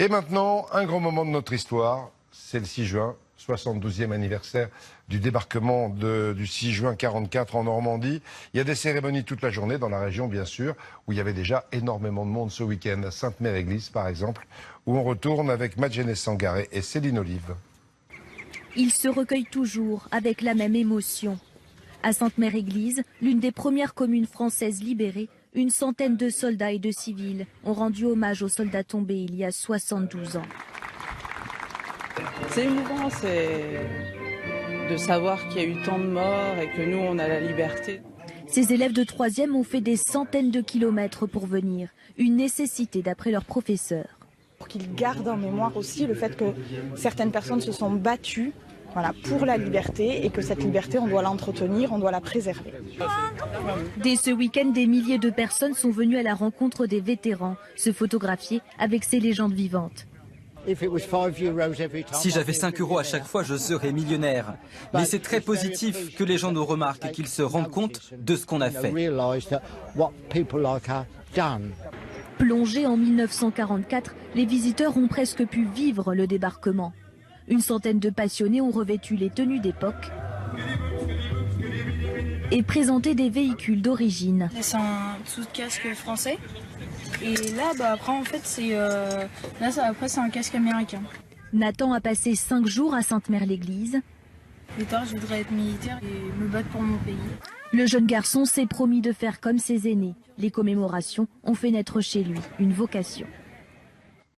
Et maintenant, un grand moment de notre histoire, c'est le 6 juin, 72e anniversaire du débarquement du 6 juin 44 en Normandie. Il y a des cérémonies toute la journée dans la région, bien sûr, où il y avait déjà énormément de monde ce week-end. À Sainte-Mère-Église, par exemple, où on retourne avec Madjene Sangaré et Céline Olive. Ils se recueillent toujours avec la même émotion. À Sainte-Mère-Église, l'une des premières communes françaises libérées, une centaine de soldats et de civils ont rendu hommage aux soldats tombés il y a 72 ans. C'est émouvant, c'est de savoir qu'il y a eu tant de morts et que nous, on a la liberté. Ces élèves de 3e ont fait des centaines de kilomètres pour venir, une nécessité d'après leur professeur. Pour qu'ils gardent en mémoire aussi le fait que certaines personnes se sont battues pour la liberté et que cette liberté, on doit l'entretenir, on doit la préserver. Dès ce week-end, des milliers de personnes sont venues à la rencontre des vétérans, se photographier avec ces légendes vivantes. Si j'avais 5 € à chaque fois, je serais millionnaire. Mais c'est très positif que les gens nous remarquent et qu'ils se rendent compte de ce qu'on a fait. Plongés en 1944, les visiteurs ont presque pu vivre le débarquement. Une centaine de passionnés ont revêtu les tenues d'époque et présenté des véhicules d'origine. C'est un sous-casque français. Et là, après, en fait, c'est un casque américain. Nathan a passé 5 jours à Sainte-Mère-l'Église. Plus tard, je voudrais être militaire et me battre pour mon pays. Le jeune garçon s'est promis de faire comme ses aînés. Les commémorations ont fait naître chez lui une vocation.